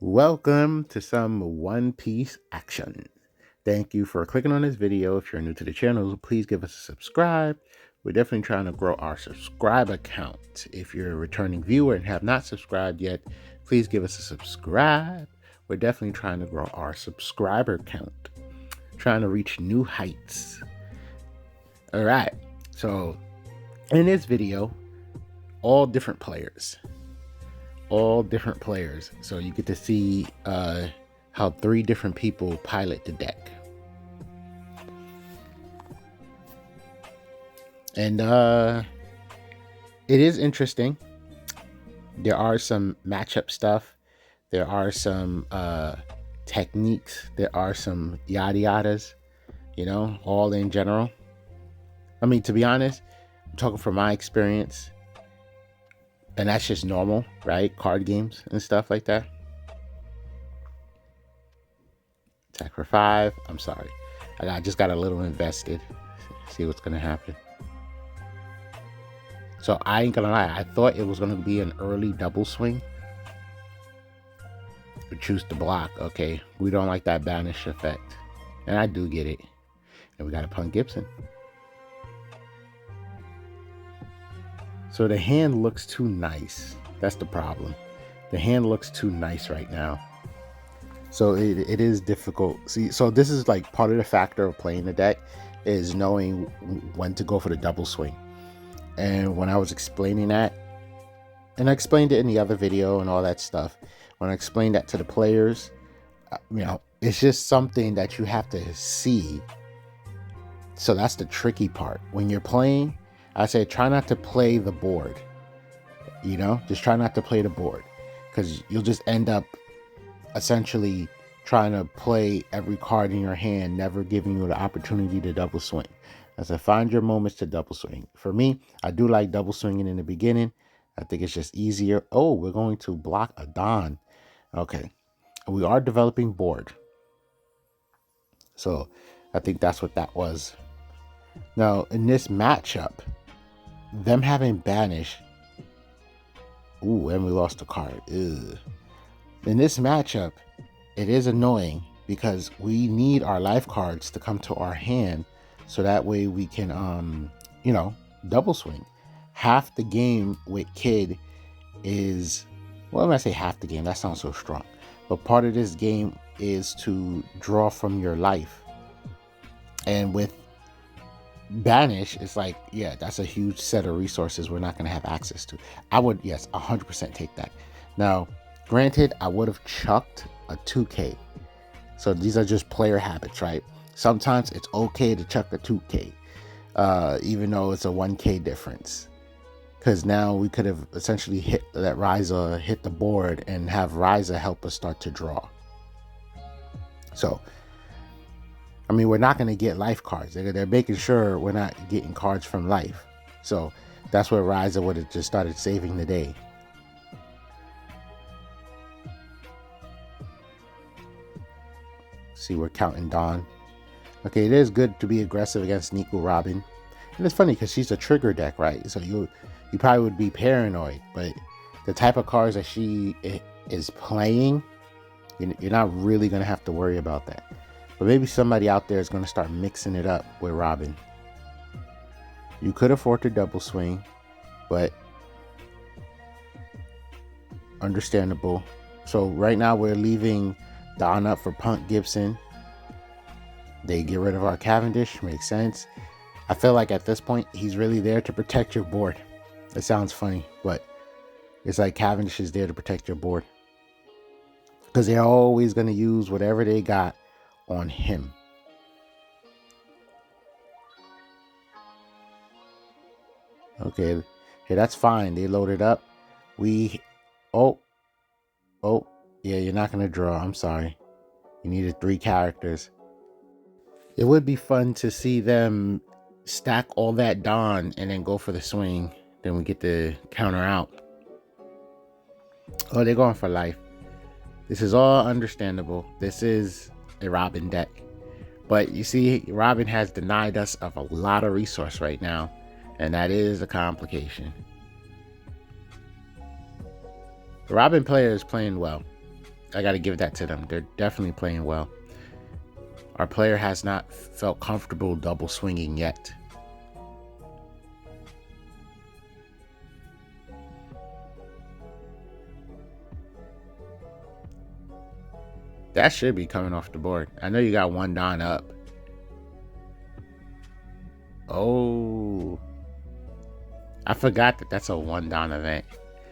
Welcome to some One Piece action. Thank you for clicking on this video. If you're new to the channel, please give us a subscribe. We're definitely trying to grow our subscriber count. If you're a returning viewer and have not subscribed yet, please give us a subscribe. We're definitely trying to grow our subscriber count, trying to reach new heights. All right, so in this video, all different players. So you get to see how 3 different people pilot the deck. And it is interesting. There are some matchup stuff. There are some techniques. There are some yada yadas, all in general. I mean, to be honest, I'm talking from my experience. And that's just normal, right? Card games and stuff like that. Attack for 5. I'm sorry. I just got a little invested. See what's going to happen. So I ain't going to lie. I thought it was going to be an early double swing. We choose to block. Okay. We don't like that banish effect. And I do get it. And we got to punt Gibson. So the hand looks too nice. That's the problem. The hand looks too nice right now. So it is difficult. See, so this is like part of the factor of playing the deck is knowing when to go for the double swing. And when I was explaining that, and I explained it in the other video and all that stuff, when I explained that to the players, it's just something that you have to see. So that's the tricky part. When you're playing, I say try not to play the board. Just try not to play the board, because you'll just end up essentially trying to play every card in your hand, never giving you the opportunity to double swing. I said find your moments to double swing. For me, I do like double swinging in the beginning. I think it's just easier. Oh, we're going to block a Don. Okay. We are developing board. So I think that's what that was. Now, in this matchup, them having banish. Ooh, and we lost a card. Ugh. In this matchup, it is annoying because we need our life cards to come to our hand so that way we can, double swing. Half the game with Kid is, well, when I say half the game, that sounds so strong. But part of this game is to draw from your life. And with banish, it's like, yeah, that's a huge set of resources we're not going to have access to. I would, yes, 100% take that. Now, granted, I would have chucked a 2K. So these are just player habits, right? Sometimes it's okay to chuck a 2K, even though it's a 1K difference. Because now we could have essentially hit the board and have Ryza help us start to draw. So, we're not going to get life cards. They're making sure we're not getting cards from life. So that's where Ryza would have just started saving the day. See, we're counting Dawn. Okay, it is good to be aggressive against Nico Robin. And it's funny because she's a trigger deck, right? So you probably would be paranoid. But the type of cards that she is playing, you're not really going to have to worry about that. But maybe somebody out there is going to start mixing it up with Robin. You could afford to double swing, but understandable. So right now we're leaving Don up for Punt Gibson. They get rid of our Cavendish. Makes sense. I feel like at this point, he's really there to protect your board. It sounds funny, but it's like Cavendish is there to protect your board. Because they're always going to use whatever they got on him. Okay, hey, that's fine. They loaded up. Oh, yeah, you're not gonna draw. I'm sorry. You needed 3 characters. It would be fun to see them stack all that Dawn and then go for the swing. Then we get the counter out. Oh, they're going for life. This is all understandable. This is a Robin deck. But you see, Robin has denied us of a lot of resource right now. And that is a complication. The Robin player is playing well. I got to give that to them. They're definitely playing well. Our player has not felt comfortable double swinging yet. That should be coming off the board. I know you got one Don up. Oh, I forgot that that's a one Don event.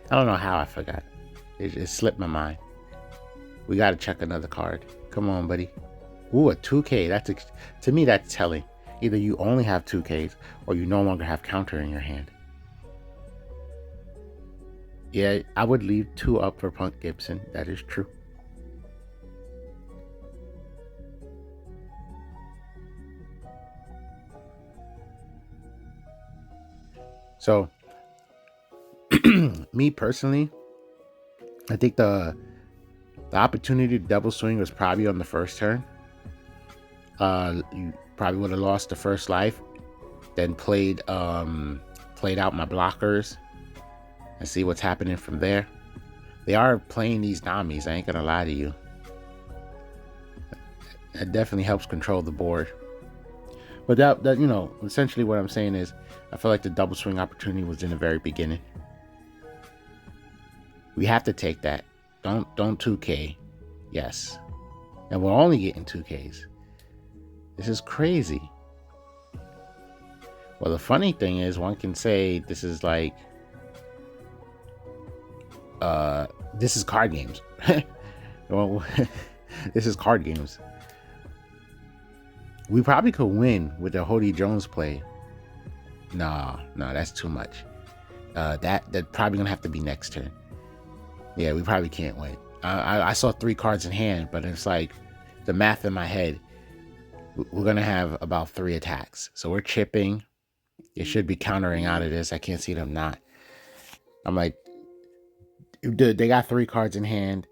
I don't know how I forgot. It slipped my mind. We got to check another card. Come on, buddy. Ooh, a 2K. To me, that's telling. Either you only have 2Ks or you no longer have counter in your hand. Yeah, I would leave 2 up for Punk Gibson. That is true. So, me personally, I think the opportunity to double swing was probably on the first turn. You probably would have lost the first life, then played out my blockers and see what's happening from there. They are playing these Namis, I ain't gonna lie to you. That definitely helps control the board. But that you know, essentially what I'm saying is I feel like the double swing opportunity was in the very beginning. We have to take that. Don't 2K. Yes. And we're only getting 2Ks. This is crazy. Well, the funny thing is one can say this is like this is card games. Well, this is card games. We probably could win with the Hody Jones play. No, that's too much. That probably gonna have to be next turn. Yeah, we probably can't win. I saw 3 cards in hand, but it's like the math in my head. We're gonna have about 3 attacks, so we're chipping. It should be countering out of this. I can't see them not. I'm like, they got 3 cards in hand.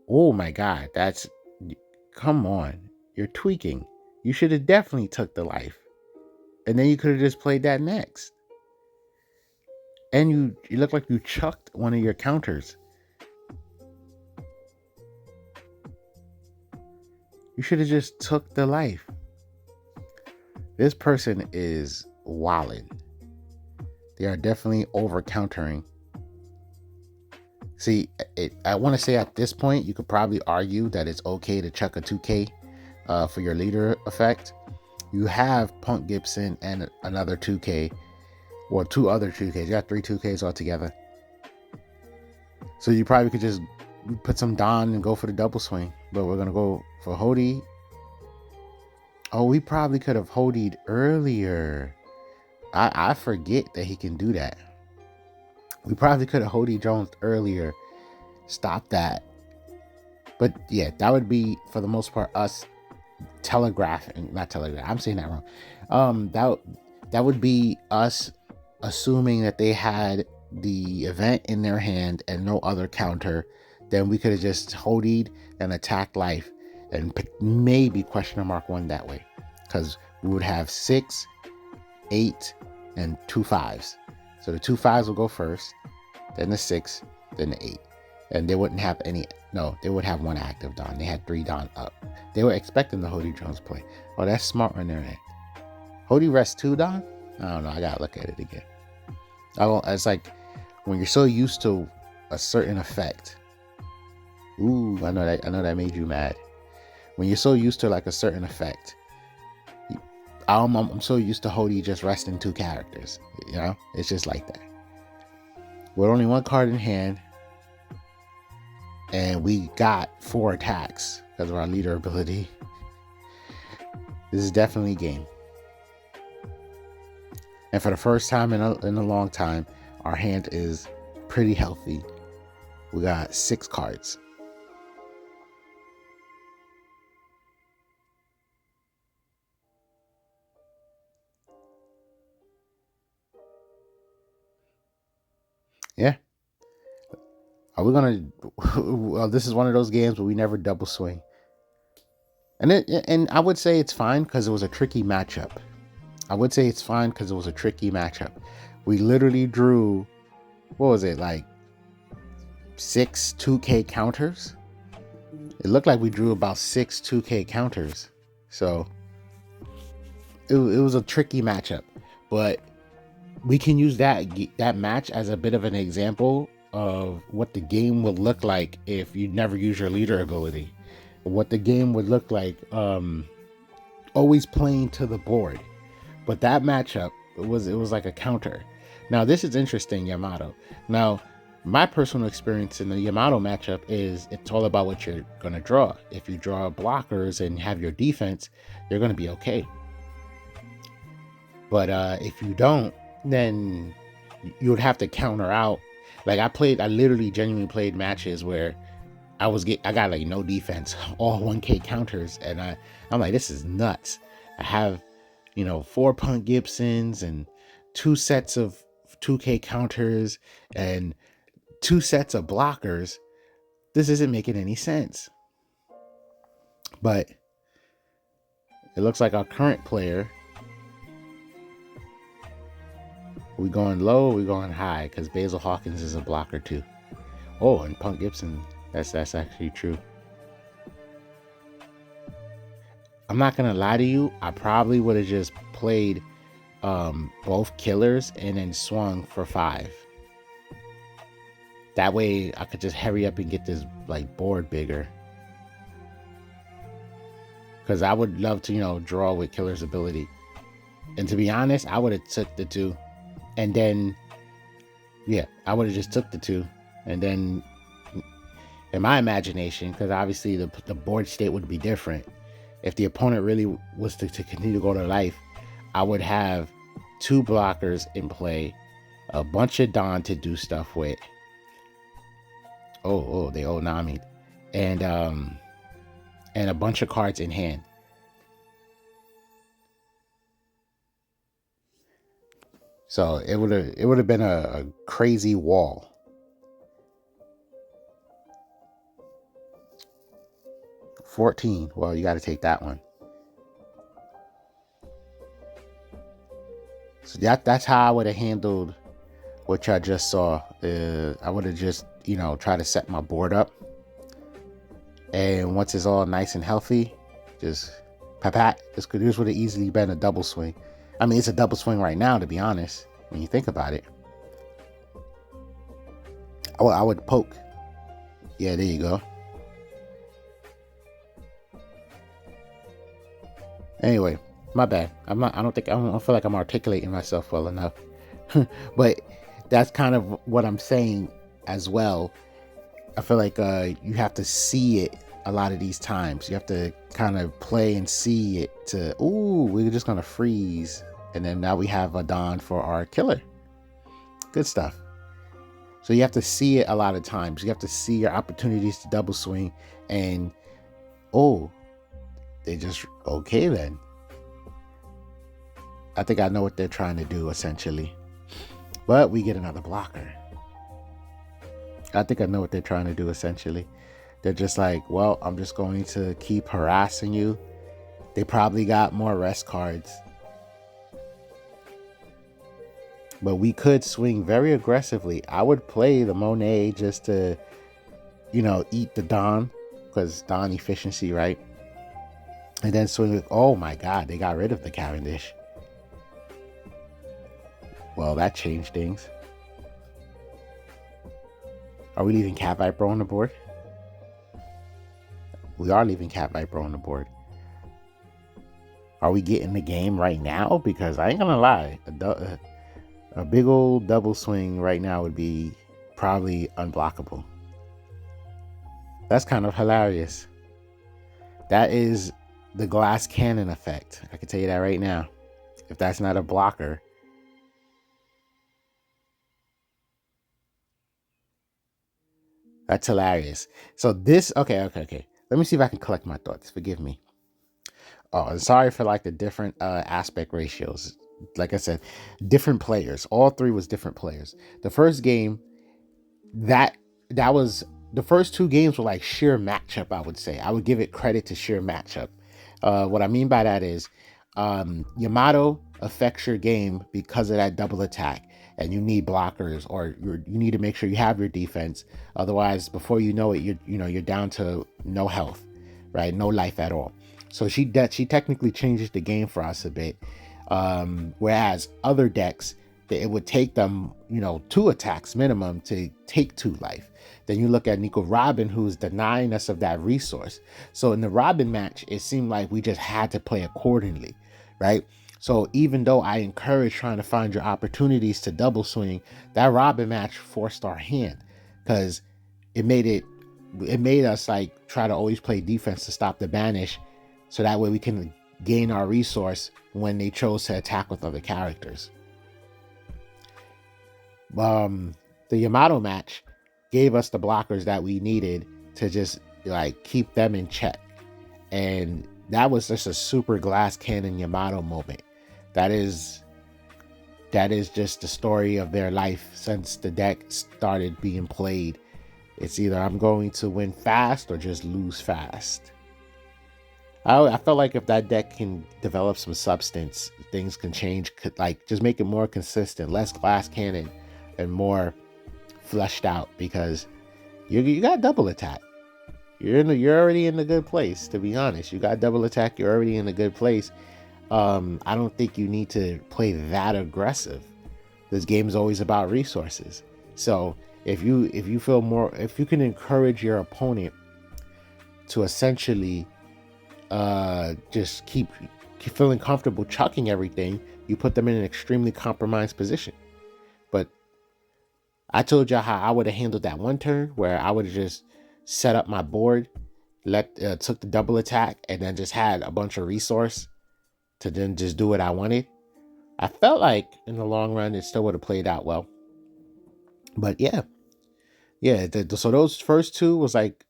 Oh my god, come on. You're tweaking. You should have definitely took the life. And then you could have just played that next. And you look like you chucked one of your counters. You should have just took the life. This person is wildin'. They are definitely over countering. See, I want to say at this point, you could probably argue that it's okay to chuck a 2K for your leader effect. You have Punk Gibson and another 2K, or 2 other 2Ks. You got 3 2Ks altogether. So you probably could just put some Don and go for the double swing. But we're going to go for Hody. Oh, we probably could have Hodied earlier. I forget that he can do that. We probably could have Hody Jones earlier. Stop that. But yeah, that would be, for the most part, us telegraphing. Not telegraph. I'm saying that wrong. That would be us assuming that they had the event in their hand and no other counter. Then we could have just Hodied and attacked life and maybe (1) that way, because we would have 6, 8, and 2 5s. So the 2 5s will go first, then the 6, then the 8, and they wouldn't have any. No, they would have 1 active Don. They had 3 Don up. They were expecting the Hody Jones play. Oh, that's smart on their end. Hody rest 2 Don? I don't know. I gotta look at it again. It's like when you're so used to a certain effect. Ooh, I know that made you mad. When you're so used to like a certain effect, I'm so used to Hody just resting 2 characters. You know, it's just like that. With only 1 card in hand, and we got 4 attacks because of our leader ability. This is definitely a game. And for the first time in a long time, our hand is pretty healthy. We got 6 cards. Yeah. Are we gonna? Well, this is one of those games where we never double swing, and I would say it's fine because it was a tricky matchup. We literally drew, what was it, like 6 2K counters, It looked like we drew about 6 2K counters. So it was a tricky matchup. But we can use that match as a bit of an example of what the game would look like if you never use your leader ability. What the game would look like, always playing to the board. But that matchup, it was like a counter. Now this is interesting, Yamato. Now, my personal experience in the Yamato matchup is it's all about what you're gonna draw. If you draw blockers and have your defense, you're gonna be okay. But if you don't, then you would have to counter out. Like I literally genuinely played matches where I got like no defense, all 1K counters, and I'm like, this is nuts. I have, 4 Punk Gibsons and 2 sets of 2K counters and 2 sets of blockers. This isn't making any sense. But it looks like our current player, we going low, we going high, because Basil Hawkins is a blocker too. Oh, and Punk Gibson, that's actually true. I'm not gonna lie to you, I probably would have just played both killers and then swung for 5. That way I could just hurry up and get this like board bigger. Because I would love to, draw with killer's ability. And to be honest, I would have took the 2. And then, yeah, I would have just took the 2. And then, in my imagination, because obviously the board state would be different. If the opponent really was to continue to go to life, I would have 2 blockers in play, a bunch of Dawn to do stuff with. Oh, they Nami, and a bunch of cards in hand. So it would have been a crazy wall. $14. Well, you got to take that one. So that's how I would have handled what y'all just saw. I would have just try to set my board up, and once it's all nice and healthy, just pat. This would have easily been a double swing. I mean, it's a double swing right now, to be honest, when you think about it. I would poke. Yeah, there you go. Anyway, my bad. I don't feel like I'm articulating myself well enough. But that's kind of what I'm saying as well. I feel like you have to see it a lot of these times. You have to kind of play and see it to, we're just going to freeze. And then now we have a Dawn for our killer. Good stuff. So you have to see it a lot of times. You have to see your opportunities to double swing. And, they just, okay then. I think I know what they're trying to do, essentially. But we get another blocker. I think I know what they're trying to do, essentially. They're just like, well, I'm just going to keep harassing you. They probably got more rest cards. But we could swing very aggressively. I would play the Monet just to, eat the Dawn. Because Dawn efficiency, right? And then swing with, oh my God, they got rid of the Cavendish. Well, that changed things. Are we leaving Cat Viper on the board? We are leaving Cat Viper on the board. Are we getting the game right now? Because I ain't gonna lie, a big old double swing right now would be probably unblockable. That's kind of hilarious. That is the glass cannon effect. I can tell you that right now. If that's not a blocker. That's hilarious. So this, okay. Let me see if I can collect my thoughts. Forgive me. Oh, and sorry for like the different aspect ratios. Like I said, different players. All 3 was different players. The first game, that was the first 2 games were like sheer matchup, I would say. I would give it credit to sheer matchup. What I mean by that is Yamato affects your game because of that double attack. and you need blockers, or you need to make sure you have your defense. Otherwise, before you know it, you're down to no health, right? No life at all. So she technically changes the game for us a bit. Whereas other decks, it would take them, 2 attacks minimum to take 2 life. Then you look at Nico Robin, who's denying us of that resource. So in the Robin match, it seemed like we just had to play accordingly, right? So even though I encourage trying to find your opportunities to double swing, that Robin match forced our hand, because it made us like try to always play defense to stop the banish, so that way we can gain our resource when they chose to attack with other characters. The Yamato match gave us the blockers that we needed to just like keep them in check, and that was just a super glass cannon Yamato moment. That is just the story of their life since the deck started being played. It's either I'm going to win fast or just lose fast. I felt like if that deck can develop some substance, things can change. Could like just make it more consistent, less glass cannon, and more fleshed out. Because you got double attack. You're already in a good place. To be honest, you got double attack. You're already in a good place. I don't think you need to play that aggressive. This game is always about resources. So if you feel more, if you can encourage your opponent to essentially just keep feeling comfortable chucking everything, you put them in an extremely compromised position. But I told you how I would have handled that one turn, where I would have just set up my board, took the double attack, and then just had a bunch of resource to then just do what I wanted. I felt like in the long run it still would have played out well. But yeah. So those first 2 was like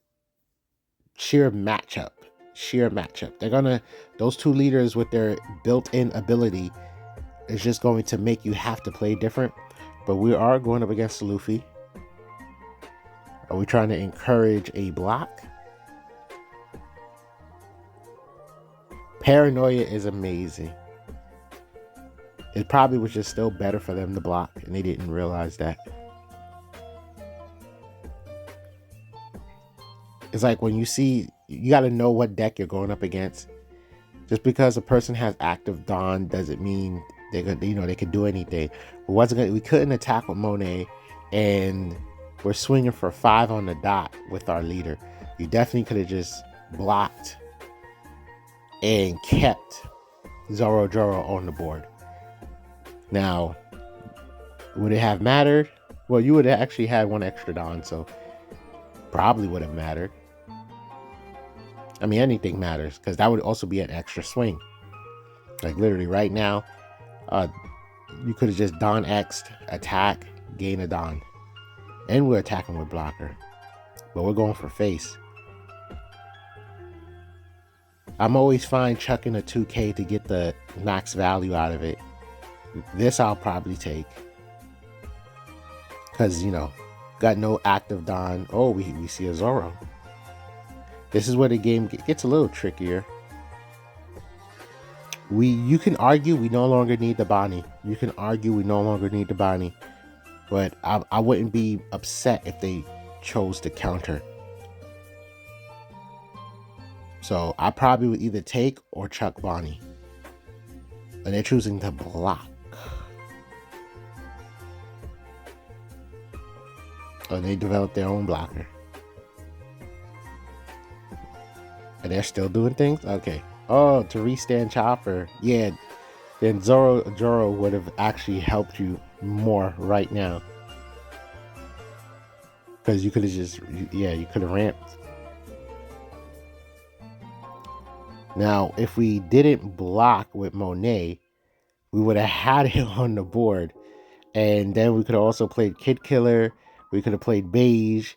sheer matchup. Those 2 leaders with their built-in ability is just going to make you have to play different. But we are going up against Luffy. Are we trying to encourage a block? Paranoia is amazing. It probably was just still better for them to block, and they didn't realize that. It's like when you got to know what deck you're going up against. Just because a person has active Dawn doesn't mean they could do anything. We couldn't attack with Monet, and we're swinging for 5 on the dot with our leader. You definitely could have just blocked and kept Zoro on the board. Now, would it have mattered? Well, you would have actually had 1 extra Dawn, so probably would have mattered. I mean, anything matters, because that would also be an extra swing. Like literally right now, you could have just Dawn X'd, attack, gain a Dawn. And we're attacking with blocker. But we're going for face. I'm always fine chucking a 2K to get the max value out of it. This I'll probably take. Because, got no active Dawn. Oh, we see a Zoro. This is where the game gets a little trickier. You can argue we no longer need the Bonnie. But I wouldn't be upset if they chose to counter. So I probably would either take or chuck Bonnie. And they're choosing to block. Oh, they developed their own blocker. And they're still doing things? Okay. Oh, to restand Chopper. Yeah. Then Zoro would have actually helped you more right now. Because you could have you could have ramped. Now, if we didn't block with Monet, we would have had it on the board. And then we could have also played Kid Killer. We could have played Beige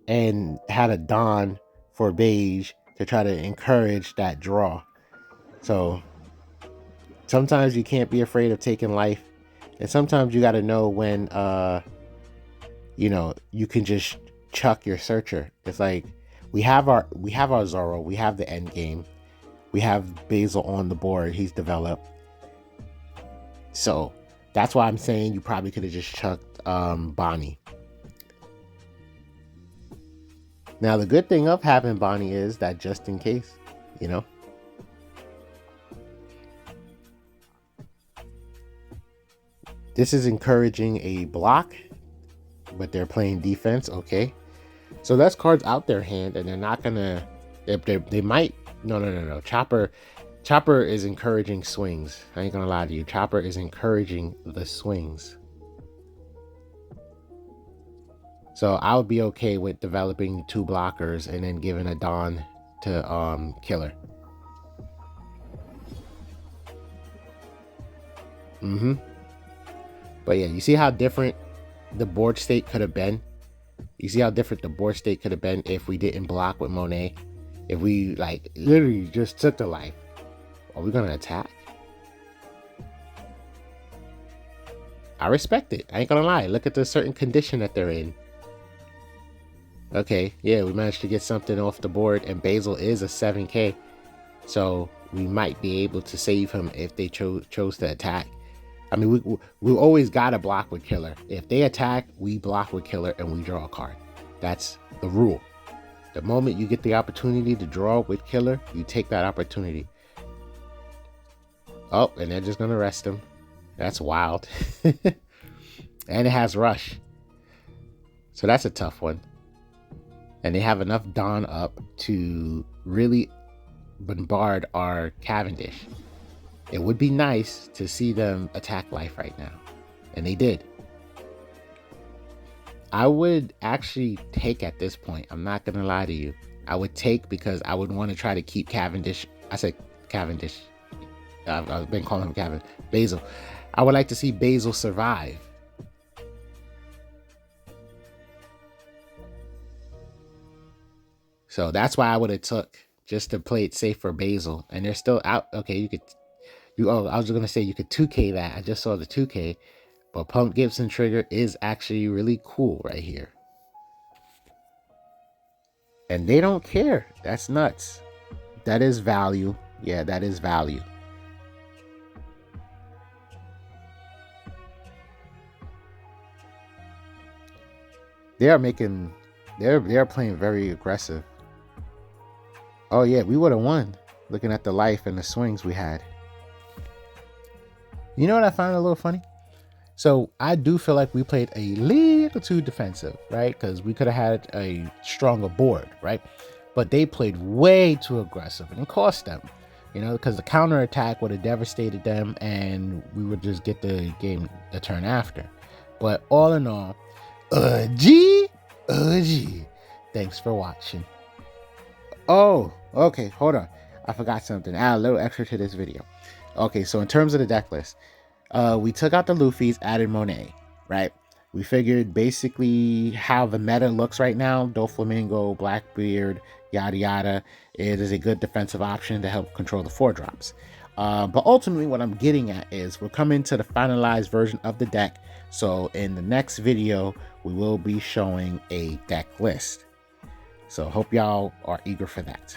and had a Dawn for Beige to try to encourage that draw. So sometimes you can't be afraid of taking life. And sometimes you got to know when, you can just chuck your searcher. It's like we have our Zoro. We have the end game. We have Basil on the board. He's developed. So That's why I'm saying you probably could have just chucked Bonnie. Now, the good thing of having Bonnie is that just in case, you know. This is encouraging a block, but they're playing defense. Okay. So that's cards out their hand, and they're not going to, they might, no. Chopper is encouraging swings. I ain't going to lie to you. Chopper is encouraging the swings. So I would be okay with developing 2 blockers and then giving a Dawn to Killer. But yeah, you see how different the board state could have been? You see how different the board state could have been if we didn't block with Monet? If we like literally just took the life. Are we gonna attack? I respect it. I ain't gonna lie. Look at the certain condition that they're in. Okay, yeah, we managed to get something off the board, and Basil is a 7K. So we might be able to save him if they chose to attack. I mean, we always got to block with Killer. If they attack, we block with Killer and we draw a card. That's the rule. The moment you get the opportunity to draw with Killer, you take that opportunity. Oh, and they're just going to rest him. That's wild. And it has Rush. So that's a tough one. And they have enough Dawn up to really bombard our Cavendish. It would be nice to see them attack life right now. And they did. I would actually take at this point. I'm not going to lie to you. I would take because I would want to try to keep Cavendish. I said Cavendish. I've been calling him Basil. I would like to see Basil survive. So that's why I would have took just to play it safe for Basil. And they're still out. Okay, you could. I was going to say you could 2K that. I just saw the 2K. But Pump Gibson trigger is actually really cool right here. And they don't care. That's nuts. That is value. Yeah, that is value. They're playing very aggressive. Oh yeah, we would have won looking at the life and the swings we had. You know what I found a little funny? So I do feel like we played a little too defensive, right? Because we could have had a stronger board, right? But they played way too aggressive and it cost them, you know, because the counter attack would have devastated them and we would just get the game a turn after. But all in all, G. Thanks for watching. Oh, okay, hold on. I forgot something. Add a little extra to this video. Okay, so in terms of the deck list, we took out the Luffy's, added Monet, right? We figured basically how the meta looks right now, Doflamingo, Blackbeard, yada yada, it is a good defensive option to help control the 4-drops. But ultimately what I'm getting at is we're coming to the finalized version of the deck. So in the next video, we will be showing a deck list. So hope y'all are eager for that.